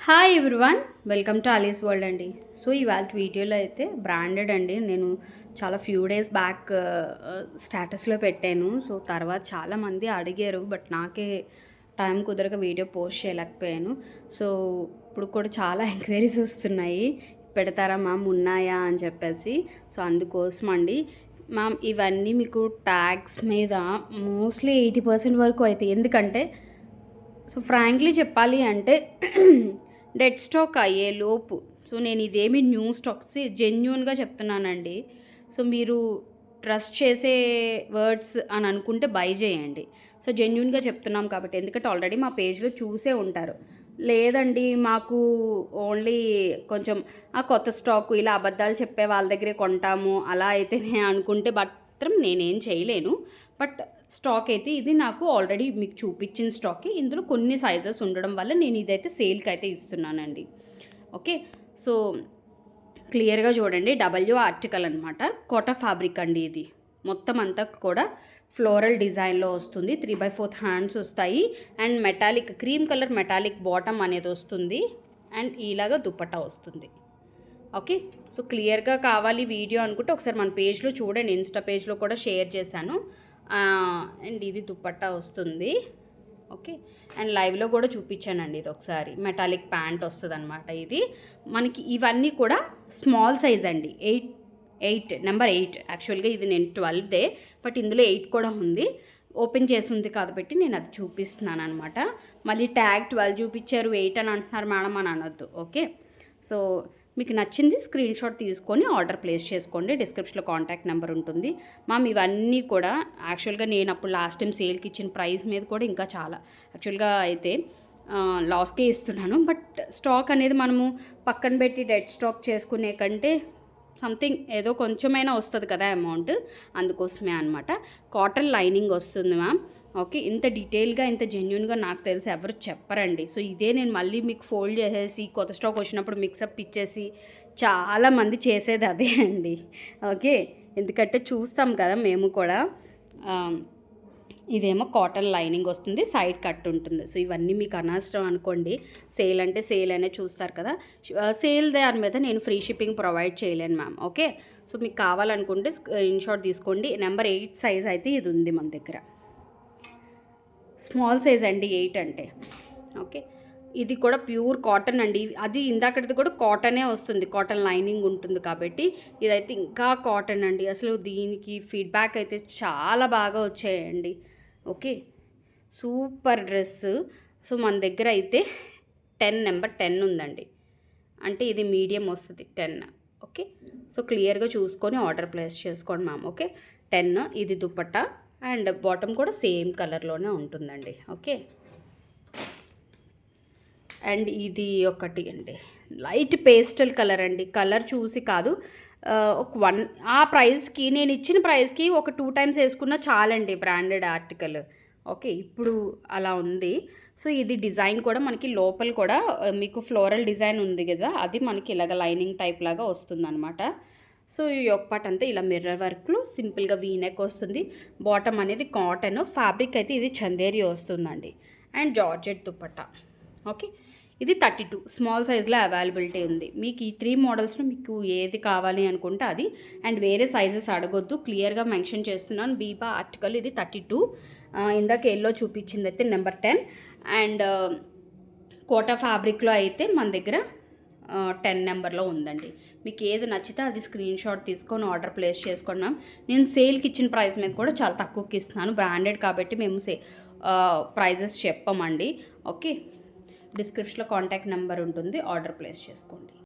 Hi everyone, welcome to Ali's world అండి. So ఇవాళ వీడియోలో అయితే బ్రాండెడ్ అండి. నేను చాలా ఫ్యూ డేస్ బ్యాక్ స్టేటస్లో పెట్టాను. సో తర్వాత చాలామంది అడిగారు, బట్ నాకే టైం కుదరక వీడియో పోస్ట్ చేయలేకపోయాను. సో ఇప్పుడు కూడా చాలా ఎంక్వైరీస్ వస్తున్నాయి, పెడతారా మ్యామ్, ఉన్నాయా అని చెప్పేసి. సో అందుకోసం అండి మ్యామ్, ఇవన్నీ మీకు ట్యాగ్స్ మీద మోస్ట్లీ 80% వరకు అవుతాయి. ఎందుకంటే సో ఫ్రాంక్లీ చెప్పాలి అంటే డెడ్ స్టాక్ అయ్యే లోపు, సో నేను ఇదేమి న్యూ స్టాక్స్ జెన్యూన్గా చెప్తున్నానండి. సో మీరు ట్రస్ట్ చేసే వర్డ్స్ అని అనుకుంటే బై చేయండి. సో జెన్యూన్గా చెప్తున్నాం కాబట్టి, ఎందుకంటే ఆల్రెడీ మా పేజ్లో చూసే ఉంటారు. లేదండి మాకు ఓన్లీ కొంచెం ఆ కొత్త స్టాకు ఇలా అబద్ధాలు చెప్పే వాళ్ళ దగ్గరే కొంటాము అలా అయితేనే అనుకుంటే మాత్రం నేనేం చేయలేను. బట్ స్టాక్ అయితే ఇది నాకు ఆల్రెడీ మీకు చూపించిన స్టాక్. ఇందులో కొన్ని సైజెస్ ఉండడం వల్ల నేను ఇదైతే సేల్కి అయితే ఇస్తున్నానండి. ఓకే, సో క్లియర్గా చూడండి, డబ్ల్యూ ఆర్టికల్ అనమాట, కోటా ఫ్యాబ్రిక్ అండి. ఇది మొత్తం అంతా కూడా ఫ్లోరల్ డిజైన్లో వస్తుంది. 3/4 హ్యాండ్స్ వస్తాయి and metallic cream colour metallic bottom అనేది వస్తుంది అండ్ ఇలాగా దుపట్టా వస్తుంది. ఓకే, సో క్లియర్గా కావాలి వీడియో అనుకుంటే ఒకసారి మన పేజ్లో చూడండి, ఇన్స్టా పేజ్లో కూడా షేర్ చేశాను. అండ్ ఇది దుపట్టా వస్తుంది. ఓకే, అండ్ లైవ్లో కూడా చూపించానండి ఇది ఒకసారి. మెటాలిక్ ప్యాంట్ వస్తుంది అనమాట. ఇది మనకి ఇవన్నీ కూడా స్మాల్ సైజ్ అండి. 8 నెంబర్ 8. యాక్చువల్గా ఇది నేను 12దే, బట్ ఇందులో 8 కూడా ఉంది. ఓపెన్ చేసి ఉంది కాబట్టి నేను అది చూపిస్తున్నాను అనమాట. మళ్ళీ ట్యాగ్ 12 చూపించారు, 8 అని అంటున్నారు మేడం అని అనొద్దు. ఓకే, సో మీకు నచ్చింది స్క్రీన్ షాట్ తీసుకొని ఆర్డర్ ప్లేస్ చేసుకోండి. డిస్క్రిప్షన్లో కాంటాక్ట్ నెంబర్ ఉంటుంది. మ్యామ్ ఇవన్నీ కూడా యాక్చువల్గా నేను అప్పుడు లాస్ట్ టైం సేల్కి ఇచ్చిన ప్రైస్ మీద కూడా ఇంకా చాలా యాక్చువల్గా అయితే లాస్కే ఇస్తున్నాను. బట్ స్టాక్ అనేది మనము పక్కన పెట్టి డెడ్ స్టాక్ చేసుకునే కంటే సంథింగ్ ఏదో కొంచెమైనా వస్తుంది కదా అమౌంట్, అందుకోసమే అనమాట. కాటన్ లైనింగ్ వస్తుంది మ్యామ్. ఓకే, ఇంత డీటెయిల్గా ఇంత జెన్యున్గా నాకు తెలిసి ఎవరు చెప్పరండి. సో ఇదే నేను మళ్ళీ మీకు ఫోల్డ్ చేసేసి కొత్త స్టాక్ వచ్చినప్పుడు మిక్సప్ ఇచ్చేసి చాలామంది చేసేది అదే అండి. ఓకే, ఎందుకంటే చూస్తాం కదా మేము కూడా. ఇదేమో కాటన్ లైనింగ్ వస్తుంది, సైడ్ కట్ ఉంటుంది. సో ఇవన్నీ మీకు అనవసరం అనుకోండి. సేల్ అంటే సేల్ అనే చూస్తారు కదా, సేల్ దాని మీద నేను ఫ్రీ షిప్పింగ్ ప్రొవైడ్ చేయలేను మ్యామ్. ఓకే, సో మీకు కావాలనుకుంటే స్క్రీన్ షాట్ తీసుకోండి. నెంబర్ 8 సైజ్ అయితే ఇది ఉంది మన దగ్గర. స్మాల్ సైజ్ అండి 8 అంటే. ఓకే, ఇది కూడా ప్యూర్ కాటన్ అండి. అది ఇందాకటిది కూడా కాటనే వస్తుంది, కాటన్ లైనింగ్ ఉంటుంది కాబట్టి ఇదైతే ఇంకా కాటన్ అండి. అసలు దీనికి ఫీడ్బ్యాక్ అయితే చాలా బాగా వచ్చాయండి. Okay, super dress. సో మన దగ్గర అయితే నెంబర్ 10 ఉందండి, అంటే ఇది మీడియం వస్తుంది 10. ఓకే, సో క్లియర్గా చూసుకొని ఆర్డర్ ప్లేస్ చేసుకోండి మ్యామ్. ఓకే, 10. ఇది దుపట్టా అండ్ బాటమ్ కూడా సేమ్ కలర్లోనే ఉంటుందండి. ఓకే, అండ్ ఇది ఒకటి అండి, లైట్ పేస్టల్ కలర్ అండి. కలర్ చూసి కాదు, ఒక ఆ ప్రైస్కి నేను ఇచ్చిన ప్రైస్కి ఒక 2 టైమ్స్ వేసుకున్నా చాలండి, బ్రాండెడ్ ఆర్టికల్. ఓకే, ఇప్పుడు అలా ఉంది. సో ఇది డిజైన్ కూడా మనకి లోపల కూడా మీకు ఫ్లోరల్ డిజైన్ ఉంది కదా, అది మనకి ఇలాగ లైనింగ్ టైప్ లాగా వస్తుంది అనమాట. సో ఈ ఒక పార్ట్ అంతా ఇలా మిర్రర్ వర్క్లో సింపుల్గా వీనెక్ వస్తుంది. బాటమ్ అనేది కాటన్ ఫ్యాబ్రిక్ అయితే ఇది చందేరి వస్తుందండి అండ్ జార్జెట్ దుపట్టా. ఓకే, ఇది 32 స్మాల్ సైజ్లో అవైలబిలిటీ ఉంది. మీకు ఈ 3 మోడల్స్లో మీకు ఏది కావాలి అనుకుంటే అది. అండ్ వేరే సైజెస్ అడగొద్దు, క్లియర్గా మెన్షన్ చేస్తున్నాను. బీబా ఆర్టికల్ ఇది 32. ఇందాక ఎల్లో చూపించింది అయితే నెంబర్ 10. అండ్ కోటా ఫ్యాబ్రిక్లో అయితే మన దగ్గర 10 నెంబర్లో ఉందండి. మీకు ఏది నచ్చితే అది స్క్రీన్ షాట్ తీసుకొని ఆర్డర్ ప్లేస్ చేసుకున్నాం. నేను సేల్కి ఇచ్చిన ప్రైస్ మీద కూడా చాలా తక్కువకి ఇస్తున్నాను, బ్రాండెడ్ కాబట్టి మేము ప్రైజెస్ చెప్పమండి. ఓకే, డిస్క్రిప్షన్లో కాంటాక్ట్ నెంబర్ ఉంటుంది, ఆర్డర్ ప్లేస్ చేసుకోండి.